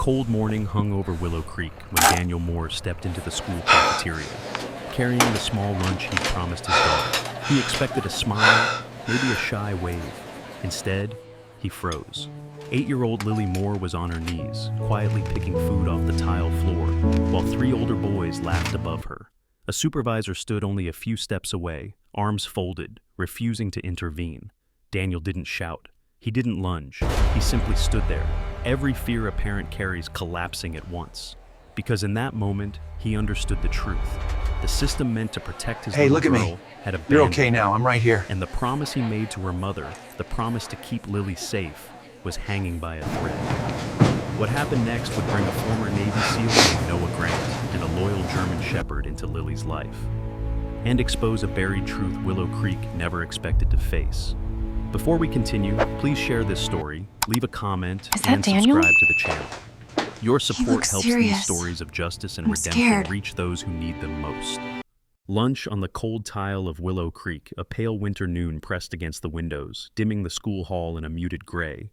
cold morning hung over Willow Creek when Daniel Moore stepped into the school cafeteria, carrying the small lunch he'd promised his daughter. He expected a smile, maybe a shy wave. Instead, he froze. 8-year-old Lily Moore was on her knees, quietly picking food off the tile floor, while 3 older boys laughed above her. A supervisor stood only a few steps away, arms folded, refusing to intervene. Daniel didn't shout. He didn't lunge. He simply stood there, every fear a parent carries collapsing at once. Because in that moment, he understood the truth. The system meant to protect his little girl had abandoned You're okay now, I'm right here. and the promise he made to her mother, the promise to keep Lily safe, was hanging by a thread. What happened next would bring a former Navy SEAL named Noah Grant and a loyal German Shepherd into Lily's life, and expose a buried truth Willow Creek never expected to face. Before we continue, please share this story, leave a comment, and Daniel? subscribe to the channel. Your support looks helps serious. these stories of justice and I'm redemption scared. reach those who need them most. Lunch on the cold tile of Willow Creek, a pale winter noon pressed against the windows, dimming the school hall in a muted gray.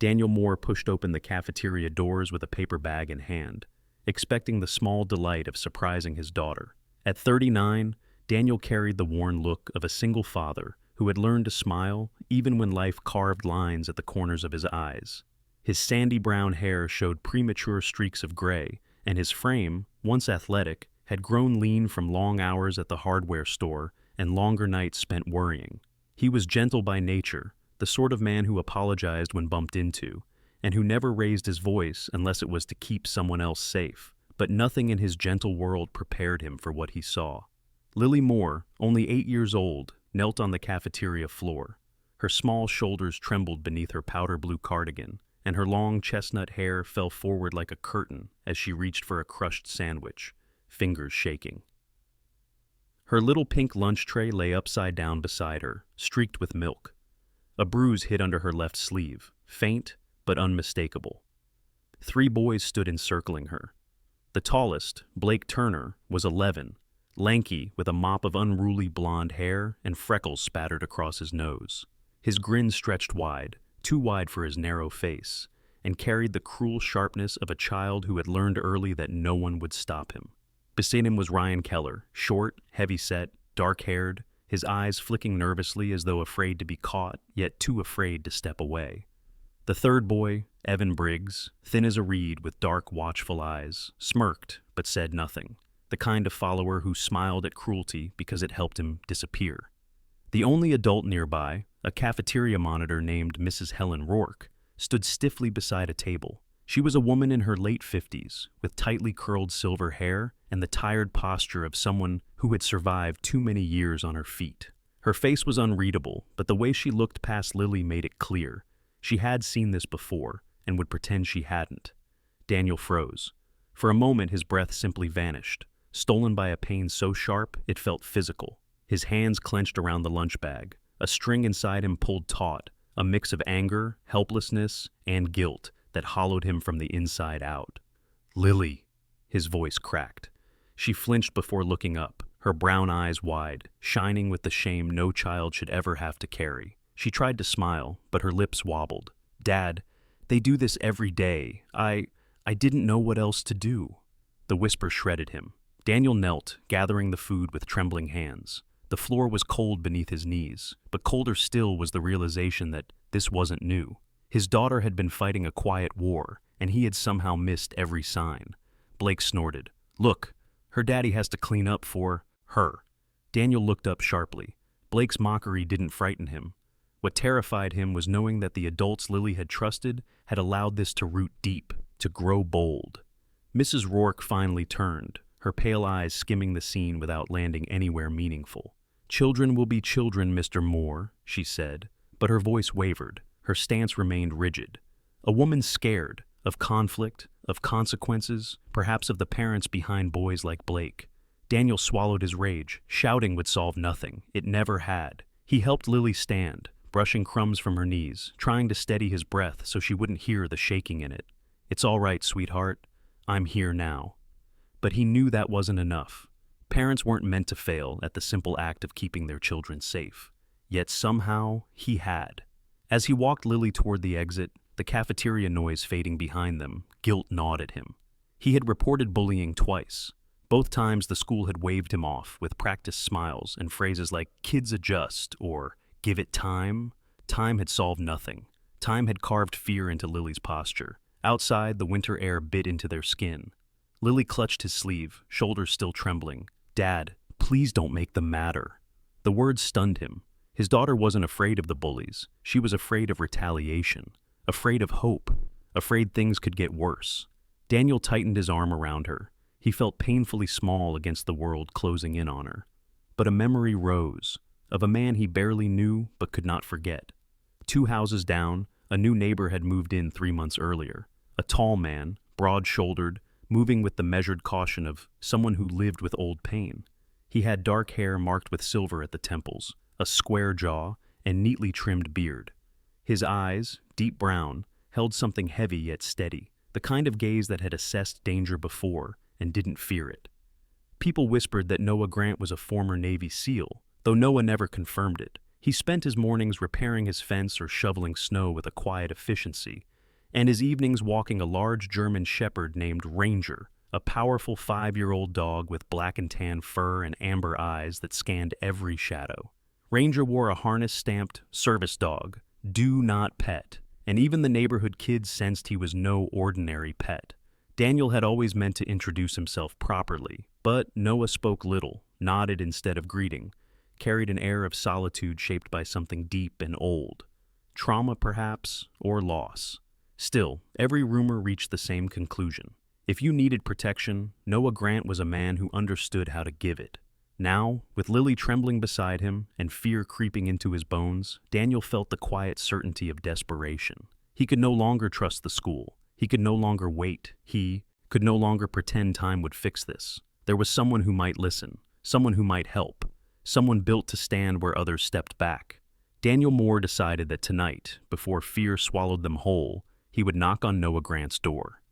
Daniel Moore pushed open the cafeteria doors with a paper bag in hand, expecting the small delight of surprising his daughter. At 39, Daniel carried the worn look of a single father who had learned to smile even when life carved lines at the corners of his eyes. His sandy brown hair showed premature streaks of gray, and his frame, once athletic, had grown lean from long hours at the hardware store and longer nights spent worrying. He was gentle by nature, the sort of man who apologized when bumped into, and who never raised his voice unless it was to keep someone else safe. But nothing in his gentle world prepared him for what he saw. Lily Moore, only 8 years old, knelt on the cafeteria floor. Her small shoulders trembled beneath her powder blue cardigan, and her long chestnut hair fell forward like a curtain as she reached for a crushed sandwich, fingers shaking. Her little pink lunch tray lay upside down beside her, streaked with milk. A bruise hid under her left sleeve, faint but unmistakable. 3 boys stood encircling her. The tallest, Blake Turner, was 11, lanky with a mop of unruly blonde hair and freckles spattered across his nose. His grin stretched wide, too wide for his narrow face, and carried the cruel sharpness of a child who had learned early that no one would stop him. Beside him was Ryan Keller, short, heavy-set, dark-haired, his eyes flicking nervously as though afraid to be caught, yet too afraid to step away. The third boy, Evan Briggs, thin as a reed with dark, watchful eyes, smirked but said nothing, the kind of follower who smiled at cruelty because it helped him disappear. The only adult nearby, a cafeteria monitor named Mrs. Helen Rourke, stood stiffly beside a table. She was a woman in her late 50s, with tightly curled silver hair and the tired posture of someone who had survived too many years on her feet. Her face was unreadable, but the way she looked past Lily made it clear. She had seen this before, and would pretend she hadn't. Daniel froze. For a moment his breath simply vanished, stolen by a pain so sharp it felt physical. His hands clenched around the lunch bag. A string inside him pulled taut, a mix of anger, helplessness, and guilt that hollowed him from the inside out. "Lily," his voice cracked. She flinched before looking up, her brown eyes wide, shining with the shame no child should ever have to carry. She tried to smile, but her lips wobbled. "Dad, they do this every day. I didn't know what else to do." The whisper shredded him. Daniel knelt, gathering the food with trembling hands. The floor was cold beneath his knees, but colder still was the realization that this wasn't new. His daughter had been fighting a quiet war, and he had somehow missed every sign. Blake snorted. "Look, her daddy has to clean up for her." Daniel looked up sharply. Blake's mockery didn't frighten him. What terrified him was knowing that the adults Lily had trusted had allowed this to root deep, to grow bold. Mrs. Rourke finally turned, her pale eyes skimming the scene without landing anywhere meaningful. "Children will be children, Mr. Moore," she said, but her voice wavered. Her stance remained rigid. A woman scared, of conflict, of consequences, perhaps of the parents behind boys like Blake. Daniel swallowed his rage. Shouting would solve nothing. It never had. He helped Lily stand, brushing crumbs from her knees, trying to steady his breath so she wouldn't hear the shaking in it. "It's all right, sweetheart. I'm here now." But he knew that wasn't enough. Parents weren't meant to fail at the simple act of keeping their children safe. Yet somehow, he had. As he walked Lily toward the exit, the cafeteria noise fading behind them, Guilt gnawed at him. He had reported bullying twice. Both times the school had waved him off with practiced smiles and phrases like "kids adjust" or "give it time." Time had solved nothing. Time had carved fear into Lily's posture. Outside, the winter air bit into their skin. Lily clutched his sleeve, shoulders still trembling. "Dad, please don't make them madder." The words stunned him. His daughter wasn't afraid of the bullies. She was afraid of retaliation, afraid of hope, afraid things could get worse. Daniel tightened his arm around her. He felt painfully small against the world closing in on her. But a memory rose, of a man he barely knew but could not forget. 2 houses down, a new neighbor had moved in 3 months earlier. A tall man, broad-shouldered, moving with the measured caution of someone who lived with old pain. He had dark hair marked with silver at the temples, a square jaw, and neatly trimmed beard. His eyes, deep brown, held something heavy yet steady, the kind of gaze that had assessed danger before and didn't fear it. People whispered that Noah Grant was a former Navy SEAL, though Noah never confirmed it. He spent his mornings repairing his fence or shoveling snow with a quiet efficiency, and his evenings walking a large German shepherd named Ranger, a powerful 5-year-old dog with black and tan fur and amber eyes that scanned every shadow. Ranger wore a harness stamped "Service Dog, Do Not Pet," and even the neighborhood kids sensed he was no ordinary pet. Daniel had always meant to introduce himself properly, but Noah spoke little, nodded instead of greeting, carried an air of solitude shaped by something deep and old. Trauma, perhaps, or loss. Still, every rumor reached the same conclusion. If you needed protection, Noah Grant was a man who understood how to give it. Now, with Lily trembling beside him and fear creeping into his bones, Daniel felt the quiet certainty of desperation. He could no longer trust the school. He could no longer wait. He could no longer pretend time would fix this. There was someone who might listen, someone who might help, someone built to stand where others stepped back. Daniel Moore decided that tonight, before fear swallowed them whole, he would knock on Noah Grant's door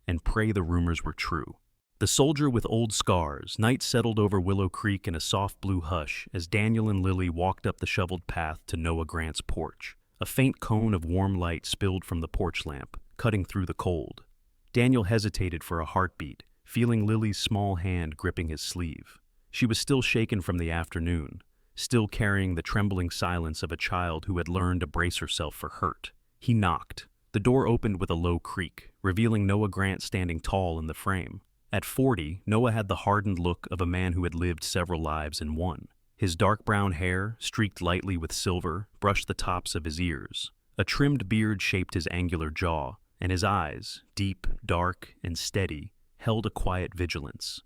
and pray the rumors were true. The soldier with old scars, night settled over Willow Creek in a soft blue hush as Daniel and Lily walked up the shoveled path to Noah Grant's porch. A faint cone of warm light spilled from the porch lamp, cutting through the cold. Daniel hesitated for a heartbeat, feeling Lily's small hand gripping his sleeve. She was still shaken from the afternoon, still carrying the trembling silence of a child who had learned to brace herself for hurt. He knocked. The door opened with a low creak, revealing Noah Grant standing tall in the frame. At 40, Noah had the hardened look of a man who had lived several lives in one. His dark brown hair, streaked lightly with silver, brushed the tops of his ears. A trimmed beard shaped his angular jaw, and his eyes, deep, dark, and steady, held a quiet vigilance.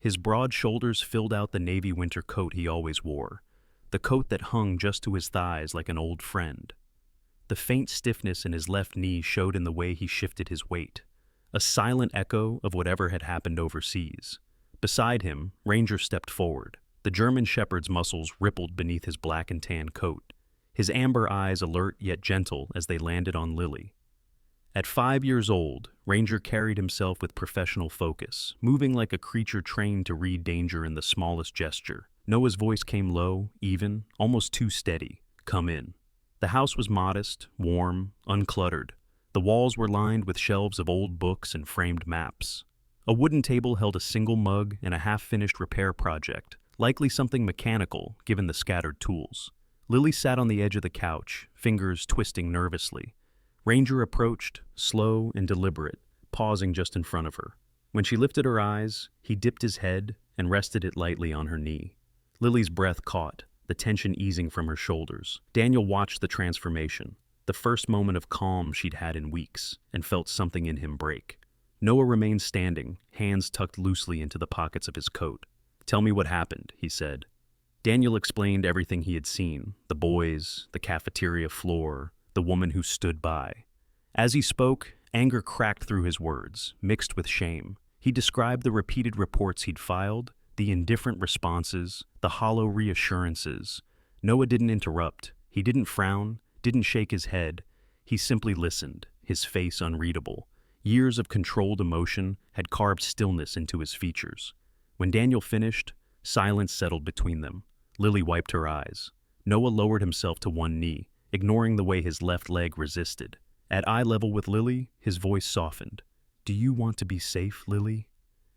His broad shoulders filled out the navy winter coat he always wore, the coat that hung just to his thighs like an old friend. The faint stiffness in his left knee showed in the way he shifted his weight, a silent echo of whatever had happened overseas. Beside him, Ranger stepped forward. The German shepherd's muscles rippled beneath his black and tan coat, his amber eyes alert yet gentle as they landed on Lily. At 5 years old, Ranger carried himself with professional focus, moving like a creature trained to read danger in the smallest gesture. Noah's voice came low, even, almost too steady. "Come in." The house was modest, warm, uncluttered. The walls were lined with shelves of old books and framed maps. A wooden table held a single mug and a half-finished repair project, likely something mechanical given the scattered tools. Lily sat on the edge of the couch, fingers twisting nervously. Ranger approached, slow and deliberate, pausing just in front of her. When she lifted her eyes, he dipped his head and rested it lightly on her knee. Lily's breath caught, the tension easing from her shoulders. Daniel watched the transformation, the first moment of calm she'd had in weeks, and felt something in him break. Noah remained standing, hands tucked loosely into the pockets of his coat. "Tell me what happened," he said. Daniel explained everything he had seen, the boys, the cafeteria floor, the woman who stood by. As he spoke, anger cracked through his words, mixed with shame. He described the repeated reports he'd filed, the indifferent responses, the hollow reassurances. Noah didn't interrupt. He didn't frown, didn't shake his head. He simply listened, his face unreadable. Years of controlled emotion had carved stillness into his features. When Daniel finished, silence settled between them. Lily wiped her eyes. Noah lowered himself to one knee, ignoring the way his left leg resisted. At eye level with Lily, his voice softened. "Do you want to be safe, Lily?"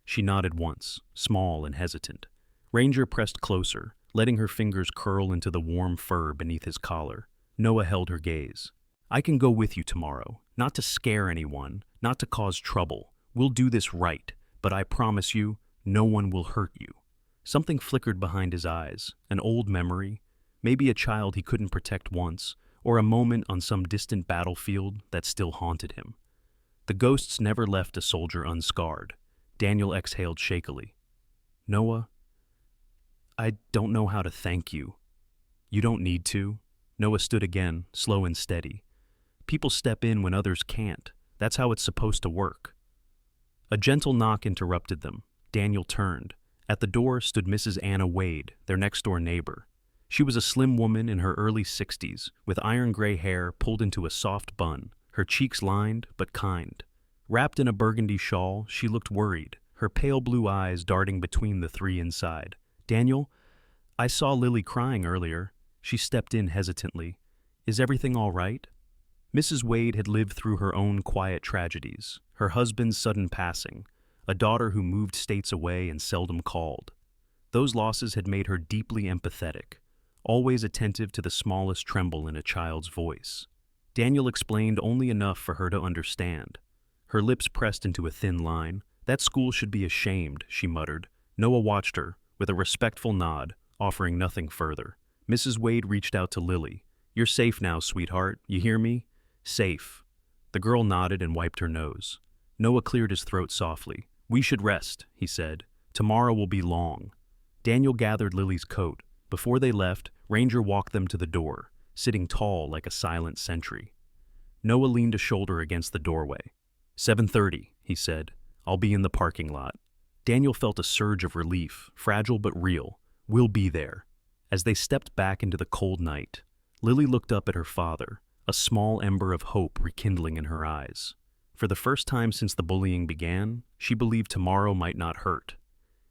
She nodded once, small and hesitant. Ranger pressed closer, letting her fingers curl into the warm fur beneath his collar. Noah held her gaze. "I can go with you tomorrow, not to scare anyone, not to cause trouble. We'll do this right, but I promise you, no one will hurt you." Something flickered behind his eyes, an old memory, maybe a child he couldn't protect once, or a moment on some distant battlefield that still haunted him. The ghosts never left a soldier unscarred. Daniel exhaled shakily. "Noah, I don't know how to thank you." "You don't need to." Noah stood again, slow and steady. "People step in when others can't. That's how it's supposed to work." A gentle knock interrupted them. Daniel turned. At the door stood Mrs. Anna Wade, their next-door neighbor. She was a slim woman in her early 60s, with iron-gray hair pulled into a soft bun, her cheeks lined but kind. Wrapped in a burgundy shawl, she looked worried, her pale blue eyes darting between the three inside. "Daniel, I saw Lily crying earlier." She stepped in hesitantly. "Is everything all right?" Mrs. Wade had lived through her own quiet tragedies, her husband's sudden passing, a daughter who moved states away and seldom called. Those losses had made her deeply empathetic, always attentive to the smallest tremble in a child's voice. Daniel explained only enough for her to understand. Her lips pressed into a thin line. "That school should be ashamed," she muttered. Noah watched her, with a respectful nod, offering nothing further. Mrs. Wade reached out to Lily. "You're safe now, sweetheart. You hear me? Safe." The girl nodded and wiped her nose. Noah cleared his throat softly. "We should rest," he said. "Tomorrow will be long." Daniel gathered Lily's coat. Before they left, Ranger walked them to the door, sitting tall like a silent sentry. Noah leaned a shoulder against the doorway. 7:30, he said. "I'll be in the parking lot." Daniel felt a surge of relief, fragile but real. "We'll be there." As they stepped back into the cold night, Lily looked up at her father, a small ember of hope rekindling in her eyes. For the first time since the bullying began, she believed tomorrow might not hurt.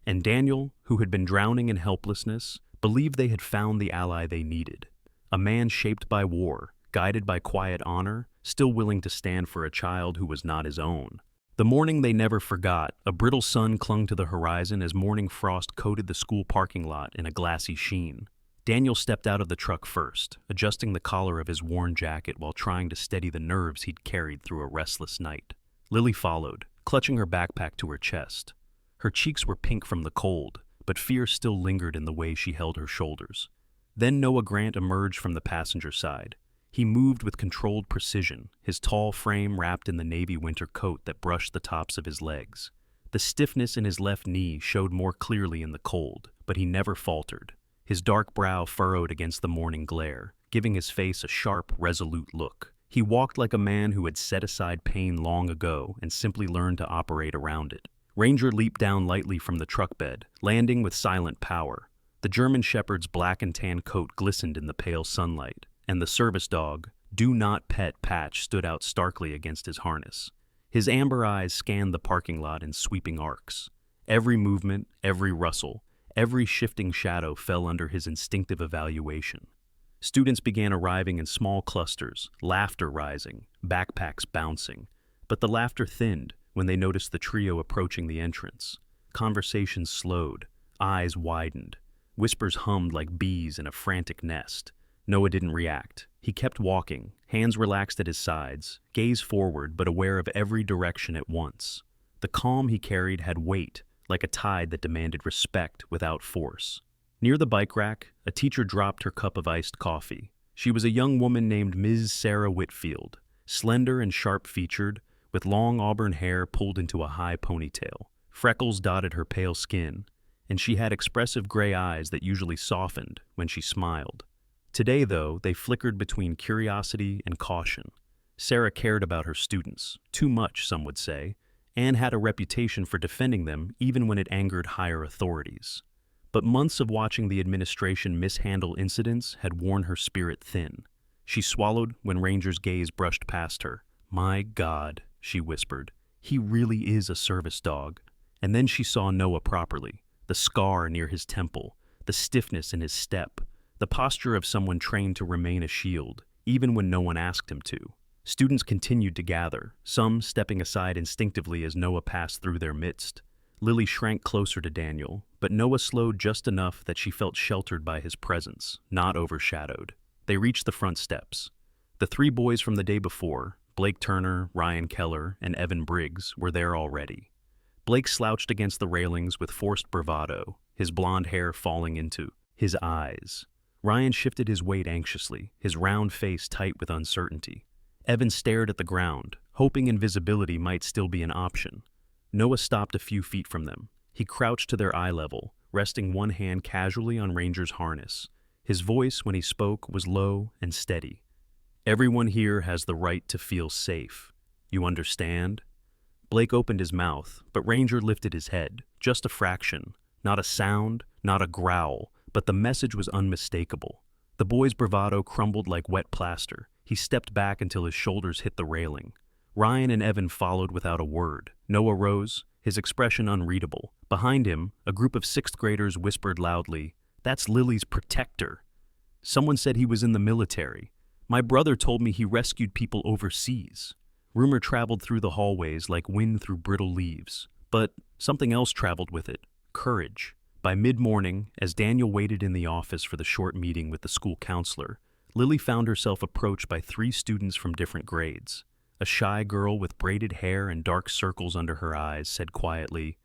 And Daniel, who had been drowning in helplessness, believed they had found the ally they needed. A man shaped by war, guided by quiet honor, still willing to stand for a child who was not his own. The morning they never forgot, a brittle sun clung to the horizon as morning frost coated the school parking lot in a glassy sheen. Daniel stepped out of the truck first, adjusting the collar of his worn jacket while trying to steady the nerves he'd carried through a restless night. Lily followed, clutching her backpack to her chest. Her cheeks were pink from the cold, but fear still lingered in the way she held her shoulders. Then Noah Grant emerged from the passenger side. He moved with controlled precision, his tall frame wrapped in the navy winter coat that brushed the tops of his legs. The stiffness in his left knee showed more clearly in the cold, but he never faltered. His dark brow furrowed against the morning glare, giving his face a sharp, resolute look. He walked like a man who had set aside pain long ago and simply learned to operate around it. Ranger leaped down lightly from the truck bed, landing with silent power. The German shepherd's black and tan coat glistened in the pale sunlight, and the service dog, "Do Not Pet" patch stood out starkly against his harness. His amber eyes scanned the parking lot in sweeping arcs. Every movement, every rustle, every shifting shadow fell under his instinctive evaluation. Students began arriving in small clusters, laughter rising, backpacks bouncing. But the laughter thinned when they noticed the trio approaching the entrance. Conversations slowed, eyes widened. Whispers hummed like bees in a frantic nest. Noah didn't react. He kept walking, hands relaxed at his sides, gaze forward but aware of every direction at once. The calm he carried had weight, like a tide that demanded respect without force. Near the bike rack, a teacher dropped her cup of iced coffee. She was a young woman named Ms. Sarah Whitfield, slender and sharp-featured, with long auburn hair pulled into a high ponytail. Freckles dotted her pale skin, and she had expressive gray eyes that usually softened when she smiled. Today, though, they flickered between curiosity and caution. Sarah cared about her students, too much, some would say, and had a reputation for defending them even when it angered higher authorities. But months of watching the administration mishandle incidents had worn her spirit thin. She swallowed when Ranger's gaze brushed past her. "My God," she whispered, "he really is a service dog." And then she saw Noah properly, the scar near his temple, the stiffness in his step, the posture of someone trained to remain a shield, even when no one asked him to. Students continued to gather, some stepping aside instinctively as Noah passed through their midst. Lily shrank closer to Daniel, but Noah slowed just enough that she felt sheltered by his presence, not overshadowed. They reached the front steps. The three boys from the day before, Blake Turner, Ryan Keller, and Evan Briggs, were there already. Blake slouched against the railings with forced bravado, his blonde hair falling into his eyes. Ryan shifted his weight anxiously, his round face tight with uncertainty. Evan stared at the ground, hoping invisibility might still be an option. Noah stopped a few feet from them. He crouched to their eye level, resting one hand casually on Ranger's harness. His voice, when he spoke, was low and steady. "Everyone here has the right to feel safe. You understand?" Blake opened his mouth, but Ranger lifted his head, just a fraction. Not a sound, not a growl, but the message was unmistakable. The boy's bravado crumbled like wet plaster. He stepped back until his shoulders hit the railing. Ryan and Evan followed without a word. Noah rose, his expression unreadable. Behind him, a group of sixth graders whispered loudly, "That's Lily's protector." Someone said he was in the military. "My brother told me he rescued people overseas." Rumor traveled through the hallways like wind through brittle leaves. But something else traveled with it: courage. By mid-morning, as Daniel waited in the office for the short meeting with the school counselor, Lily found herself approached by three students from different grades. A shy girl with braided hair and dark circles under her eyes said quietly,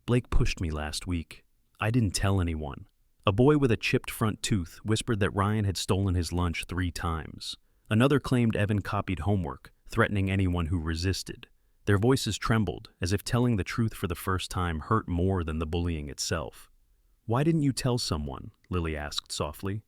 "Blake pushed me last week. I didn't tell anyone." A boy with a chipped front tooth whispered that Ryan had stolen his lunch 3 times. Another claimed Evan copied homework, threatening anyone who resisted. Their voices trembled, as if telling the truth for the first time hurt more than the bullying itself. "Why didn't you tell someone?" Lily asked softly.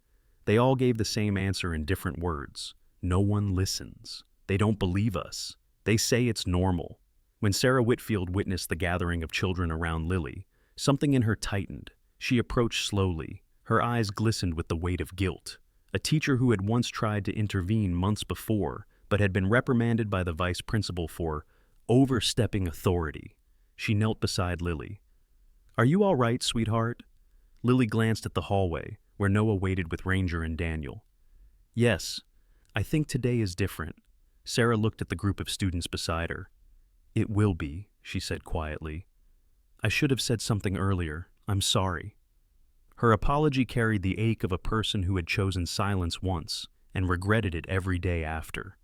They all gave the same answer in different words. "No one listens. They don't believe us. They say it's normal." When Sarah Whitfield witnessed the gathering of children around Lily, something in her tightened. She approached slowly. Her eyes glistened with the weight of guilt. A teacher who had once tried to intervene months before, but had been reprimanded by the vice principal for overstepping authority. She knelt beside Lily. "Are you all right, sweetheart?" Lily glanced at the hallway, where Noah waited with Ranger and Daniel. "Yes, I think today is different." Sarah looked at the group of students beside her. "It will be," she said quietly. "I should have said something earlier. I'm sorry." Her apology carried the ache of a person who had chosen silence once and regretted it every day after.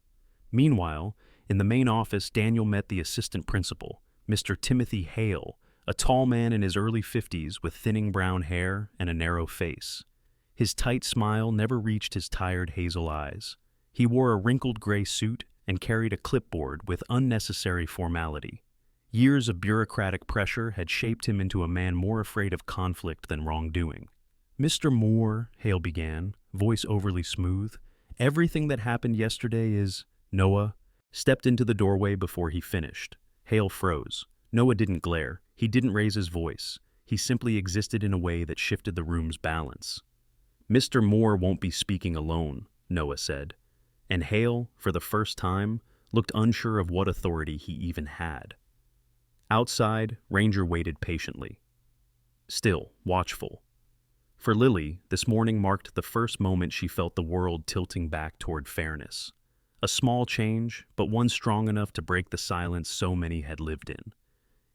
Meanwhile, in the main office, Daniel met the assistant principal, Mr. Timothy Hale, a tall man in his early 50s with thinning brown hair and a narrow face. His tight smile never reached his tired hazel eyes. He wore a wrinkled gray suit and carried a clipboard with unnecessary formality. Years of bureaucratic pressure had shaped him into a man more afraid of conflict than wrongdoing. "Mr. Moore," Hale began, voice overly smooth, "everything that happened yesterday is—" Noah stepped into the doorway before he finished. Hale froze. Noah didn't glare. He didn't raise his voice. He simply existed in a way that shifted the room's balance. "Mr. Moore won't be speaking alone," Noah said. And Hale, for the first time, looked unsure of what authority he even had. Outside, Ranger waited patiently. Still, watchful. For Lily, this morning marked the first moment she felt the world tilting back toward fairness. A small change, but one strong enough to break the silence so many had lived in.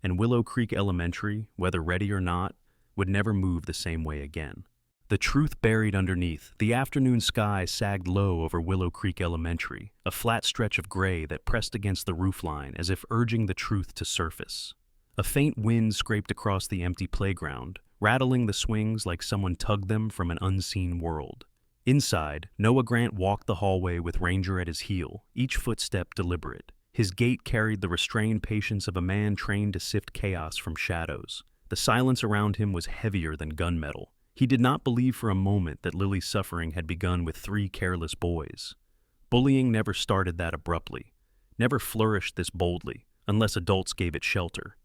And Willow Creek Elementary, whether ready or not, would never move the same way again. The truth buried underneath, the afternoon sky sagged low over Willow Creek Elementary, a flat stretch of gray that pressed against the roofline as if urging the truth to surface. A faint wind scraped across the empty playground, rattling the swings like someone tugged them from an unseen world. Inside, Noah Grant walked the hallway with Ranger at his heel, each footstep deliberate. His gait carried the restrained patience of a man trained to sift chaos from shadows. The silence around him was heavier than gunmetal. He did not believe for a moment that Lily's suffering had begun with 3 careless boys. Bullying never started that abruptly, never flourished this boldly, unless adults gave it shelter.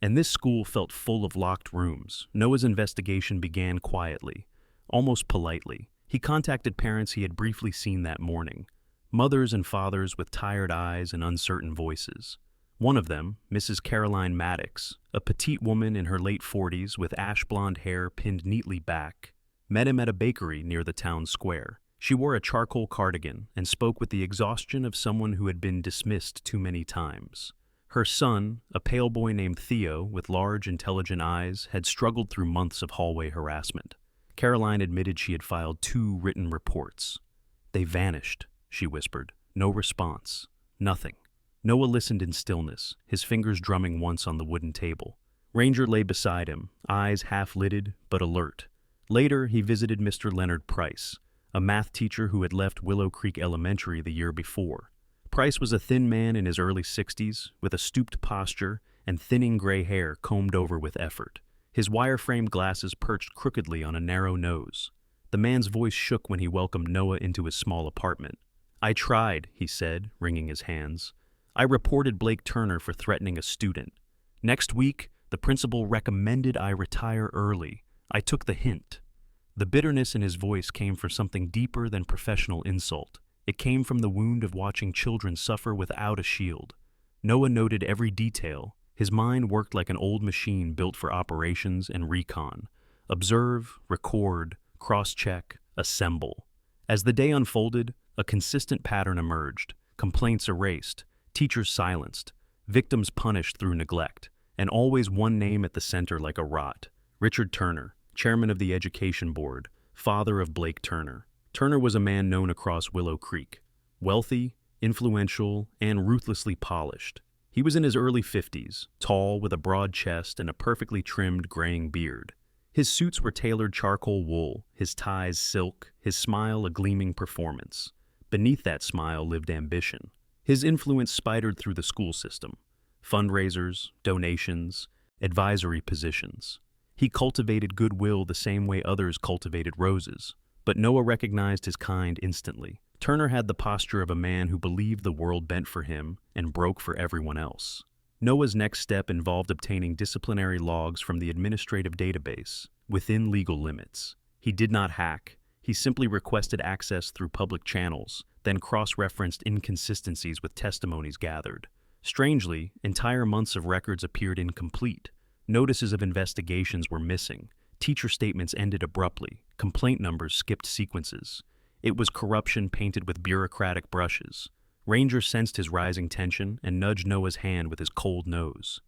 And this school felt full of locked rooms. Noah's investigation began quietly, almost politely. He contacted parents he had briefly seen that morning, mothers and fathers with tired eyes and uncertain voices. One of them, Mrs. Caroline Maddox, a petite woman in her late 40s with ash blonde hair pinned neatly back, met him at a bakery near the town square. She wore a charcoal cardigan and spoke with the exhaustion of someone who had been dismissed too many times. Her son, a pale boy named Theo with large, intelligent eyes, had struggled through months of hallway harassment. Caroline admitted she had filed 2 written reports. "They vanished," she whispered. "No response. Nothing." Noah listened in stillness, his fingers drumming once on the wooden table. Ranger lay beside him, eyes half-lidded but alert. Later, he visited Mr. Leonard Price, a math teacher who had left Willow Creek Elementary the year before. Price was a thin man in his early 60s, with a stooped posture and thinning gray hair combed over with effort. His wire-framed glasses perched crookedly on a narrow nose. The man's voice shook when he welcomed Noah into his small apartment. "I tried," he said, wringing his hands. "I reported Blake Turner for threatening a student. Next week, the principal recommended I retire early. I took the hint." The bitterness in his voice came from something deeper than professional insult. It came from the wound of watching children suffer without a shield. Noah noted every detail. His mind worked like an old machine built for operations and recon. Observe, record, cross-check, assemble. As the day unfolded, a consistent pattern emerged. Complaints erased, teachers silenced, victims punished through neglect, and always one name at the center like a rot: Richard Turner, chairman of the Education Board, father of Blake Turner. Turner was a man known across Willow Creek. Wealthy, influential, and ruthlessly polished. He was in his early 50s, tall with a broad chest and a perfectly trimmed graying beard. His suits were tailored charcoal wool, his ties silk, his smile a gleaming performance. Beneath that smile lived ambition. His influence spidered through the school system. Fundraisers, donations, advisory positions. He cultivated goodwill the same way others cultivated roses. But Noah recognized his kind instantly. Turner had the posture of a man who believed the world bent for him and broke for everyone else. Noah's next step involved obtaining disciplinary logs from the administrative database, within legal limits. He did not hack. He simply requested access through public channels, then cross-referenced inconsistencies with testimonies gathered. Strangely, entire months of records appeared incomplete. Notices of investigations were missing. Teacher statements ended abruptly. Complaint numbers skipped sequences. It was corruption painted with bureaucratic brushes. Ranger sensed his rising tension and nudged Noah's hand with his cold nose.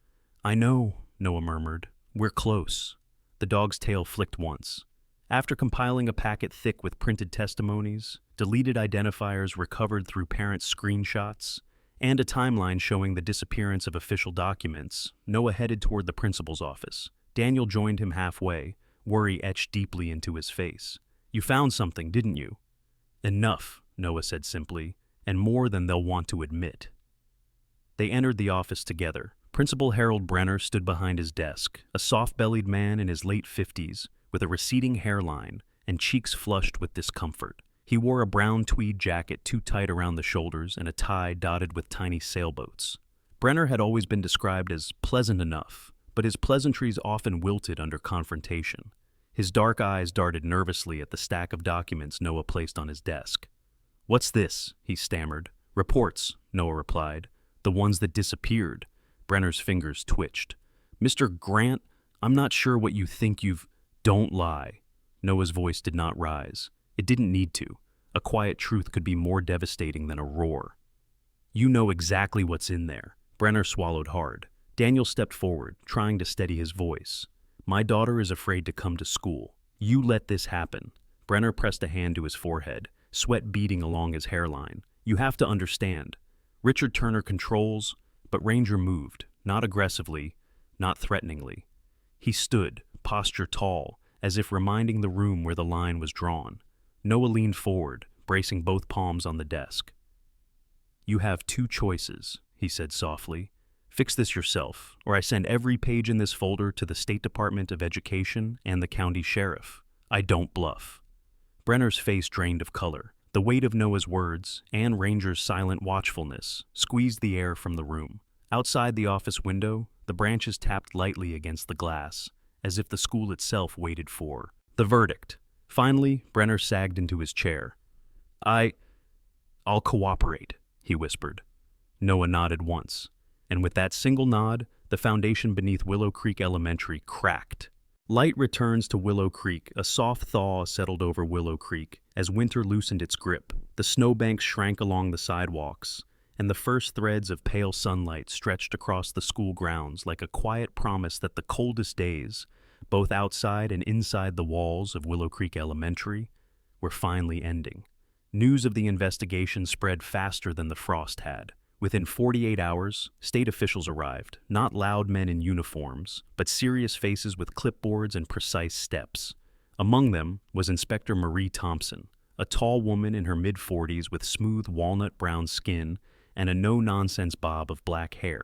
"I know," Noah murmured. "We're close." The dog's tail flicked once. After compiling a packet thick with printed testimonies, deleted identifiers recovered through parent screenshots, and a timeline showing the disappearance of official documents, Noah headed toward the principal's office. Daniel joined him halfway, worry etched deeply into his face. "You found something, didn't you?" "Enough," Noah said simply, "and more than they'll want to admit." They entered the office together. Principal Harold Brenner stood behind his desk, a soft-bellied man in his late 50s, with a receding hairline and cheeks flushed with discomfort. He wore a brown tweed jacket too tight around the shoulders and a tie dotted with tiny sailboats. Brenner had always been described as pleasant enough, but his pleasantries often wilted under confrontation. His dark eyes darted nervously at the stack of documents Noah placed on his desk. "What's this?" he stammered. "Reports," Noah replied. "The ones that disappeared." Brenner's fingers twitched. "Mr. Grant, I'm not sure what you think you've—" "Don't lie." Noah's voice did not rise. It didn't need to. A quiet truth could be more devastating than a roar. "You know exactly what's in there." Brenner swallowed hard. Daniel stepped forward, trying to steady his voice. "My daughter is afraid to come to school. You let this happen." Brenner pressed a hand to his forehead, sweat beading along his hairline. "You have to understand. Richard Turner controls," but Ranger moved, not aggressively, not threateningly. He stood, posture tall, as if reminding the room where the line was drawn. Noah leaned forward, bracing both palms on the desk. "You have 2 choices," he said softly. "Fix this yourself, or I send every page in this folder to the State Department of Education and the county sheriff. I don't bluff." Brenner's face drained of color. The weight of Noah's words, and Ranger's silent watchfulness, squeezed the air from the room. Outside the office window, the branches tapped lightly against the glass, as if the school itself waited for the verdict. Finally, Brenner sagged into his chair. I'll cooperate," he whispered. Noah nodded once, and with that single nod, the foundation beneath Willow Creek Elementary cracked. Light returns to Willow Creek. A soft thaw settled over Willow Creek, As winter loosened its grip, the snowbanks shrank along the sidewalks, and the first threads of pale sunlight stretched across the school grounds like a quiet promise that the coldest days, both outside and inside the walls of Willow Creek Elementary, were finally ending. News of the investigation spread faster than the frost had. Within 48 hours, state officials arrived, not loud men in uniforms, but serious faces with clipboards and precise steps. Among them was Inspector Marie Thompson, a tall woman in her mid-40s with smooth walnut-brown skin and a no-nonsense bob of black hair.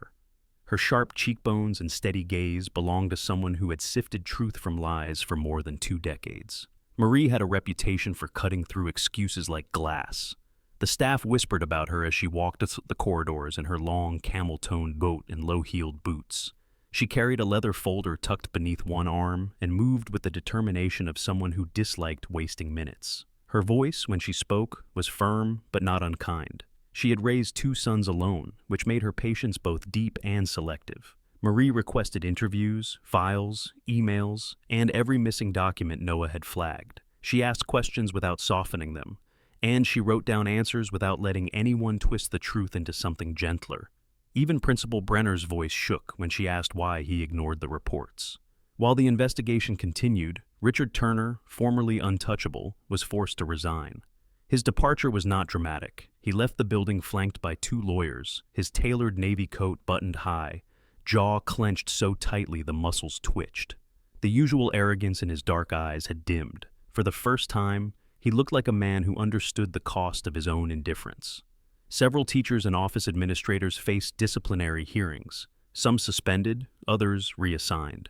Her sharp cheekbones and steady gaze belonged to someone who had sifted truth from lies for more than 2 decades. Marie had a reputation for cutting through excuses like glass. The staff whispered about her as she walked the corridors in her long, camel-toned coat and low-heeled boots. She carried a leather folder tucked beneath one arm and moved with the determination of someone who disliked wasting minutes. Her voice, when she spoke, was firm but not unkind. She had raised 2 sons alone, which made her patience both deep and selective. Marie requested interviews, files, emails, and every missing document Noah had flagged. She asked questions without softening them, and she wrote down answers without letting anyone twist the truth into something gentler. Even Principal Brenner's voice shook when she asked why he ignored the reports. While the investigation continued, Richard Turner, formerly untouchable, was forced to resign. His departure was not dramatic. He left the building flanked by 2 lawyers, his tailored navy coat buttoned high, jaw clenched so tightly the muscles twitched. The usual arrogance in his dark eyes had dimmed. For the first time, he looked like a man who understood the cost of his own indifference. Several teachers and office administrators faced disciplinary hearings, some suspended, others reassigned.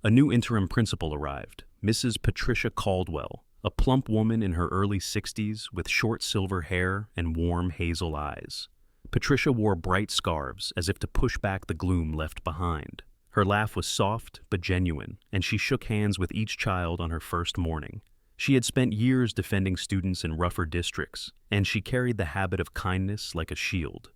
A new interim principal arrived, Mrs. Patricia Caldwell, a plump woman in her early 60s with short silver hair and warm hazel eyes. Patricia wore bright scarves as if to push back the gloom left behind. Her laugh was soft but genuine, and she shook hands with each child on her first morning. She had spent years defending students in rougher districts, and she carried the habit of kindness like a shield.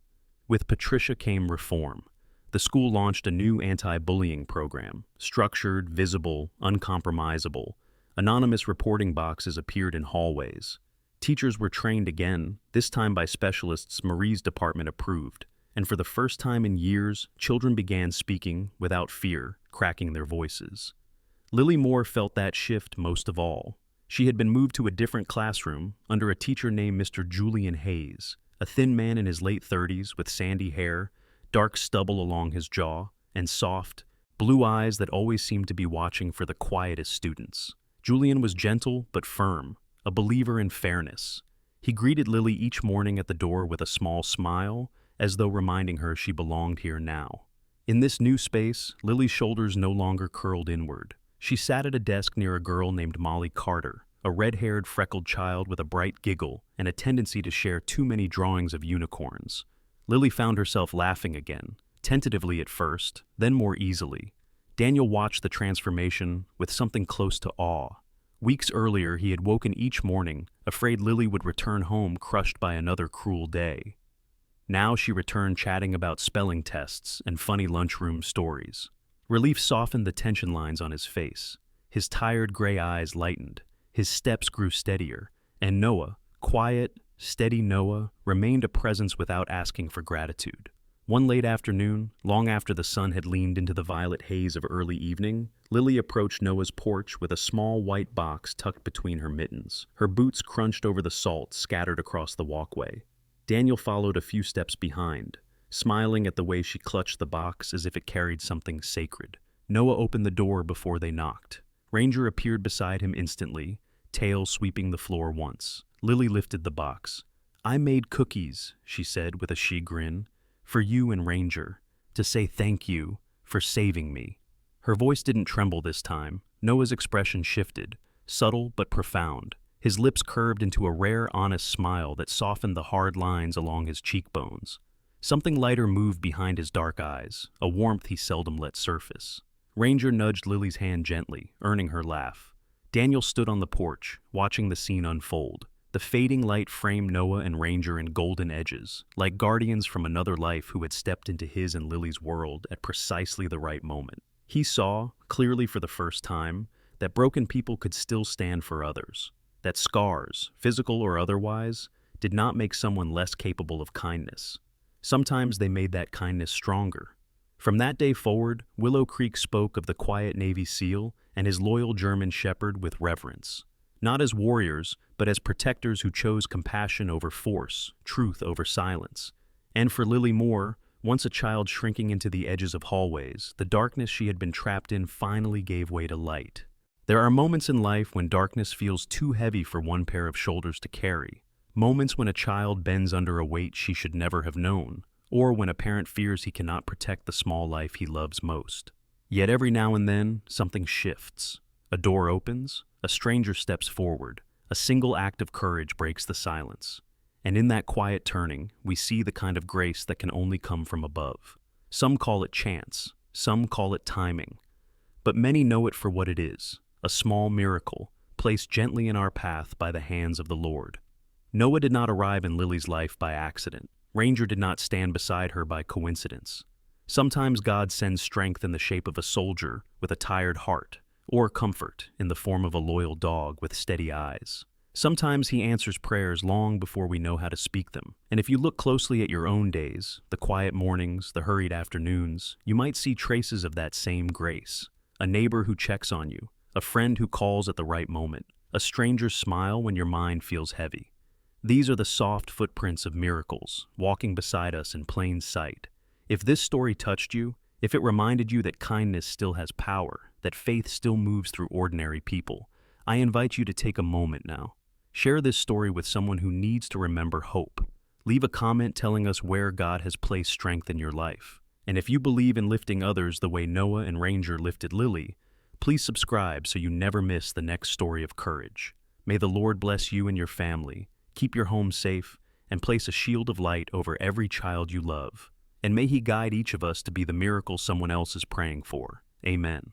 With Patricia came reform. The school launched a new anti-bullying program, structured, visible, uncompromisable. Anonymous reporting boxes appeared in hallways. Teachers were trained again, this time by specialists Marie's department approved, and for the first time in years, children began speaking without fear, cracking their voices. Lily Moore felt that shift most of all. She had been moved to a different classroom under a teacher named Mr. Julian Hayes, a thin man in his late 30s with sandy hair, dark stubble along his jaw, and soft, blue eyes that always seemed to be watching for the quietest students. Julian was gentle but firm, a believer in fairness. He greeted Lily each morning at the door with a small smile, as though reminding her she belonged here now. In this new space, Lily's shoulders no longer curled inward. She sat at a desk near a girl named Molly Carter, a red-haired, freckled child with a bright giggle and a tendency to share too many drawings of unicorns. Lily found herself laughing again, tentatively at first, then more easily. Daniel watched the transformation with something close to awe. Weeks earlier, he had woken each morning, afraid Lily would return home crushed by another cruel day. Now she returned chatting about spelling tests and funny lunchroom stories. Relief softened the tension lines on his face. His tired gray eyes lightened. His steps grew steadier. And Noah, quiet, steady Noah, remained a presence without asking for gratitude. One late afternoon, long after the sun had leaned into the violet haze of early evening, Lily approached Noah's porch with a small white box tucked between her mittens. Her boots crunched over the salt scattered across the walkway. Daniel followed a few steps behind, smiling at the way she clutched the box as if it carried something sacred. Noah opened the door before they knocked. Ranger appeared beside him instantly, tail sweeping the floor once. Lily lifted the box. "I made cookies," she said with a she grin, "for you and Ranger, to say thank you for saving me." Her voice didn't tremble this time. Noah's expression shifted, subtle but profound. His lips curved into a rare, honest smile that softened the hard lines along his cheekbones. Something lighter moved behind his dark eyes, a warmth he seldom let surface. Ranger nudged Lily's hand gently, earning her laugh. Daniel stood on the porch, watching the scene unfold. The fading light framed Noah and Ranger in golden edges, like guardians from another life who had stepped into his and Lily's world at precisely the right moment. He saw, clearly for the first time, that broken people could still stand for others. that scars, physical or otherwise, did not make someone less capable of kindness. Sometimes they made that kindness stronger. From that day forward, Willow Creek spoke of the quiet Navy SEAL and his loyal German Shepherd with reverence. Not as warriors, but as protectors who chose compassion over force, truth over silence. And for Lily Moore, once a child shrinking into the edges of hallways, the darkness she had been trapped in finally gave way to light. There are moments in life when darkness feels too heavy for one pair of shoulders to carry. Moments when a child bends under a weight she should never have known, or when a parent fears he cannot protect the small life he loves most. Yet every now and then, something shifts. A door opens, a stranger steps forward, a single act of courage breaks the silence. And in that quiet turning, we see the kind of grace that can only come from above. Some call it chance, some call it timing, but many know it for what it is, a small miracle, placed gently in our path by the hands of the Lord. Noah did not arrive in Lily's life by accident. Ranger did not stand beside her by coincidence. Sometimes God sends strength in the shape of a soldier with a tired heart, or comfort in the form of a loyal dog with steady eyes. Sometimes he answers prayers long before we know how to speak them. And if you look closely at your own days, the quiet mornings, the hurried afternoons, you might see traces of that same grace. A neighbor who checks on you, a friend who calls at the right moment, a stranger's smile when your mind feels heavy. These are the soft footprints of miracles, walking beside us in plain sight. If this story touched you, if it reminded you that kindness still has power, that faith still moves through ordinary people, I invite you to take a moment now. Share this story with someone who needs to remember hope. Leave a comment telling us where God has placed strength in your life. And if you believe in lifting others the way Noah and Ranger lifted Lily, please subscribe so you never miss the next story of courage. May the Lord bless you and your family, keep your home safe, and place a shield of light over every child you love. And may He guide each of us to be the miracle someone else is praying for. Amen.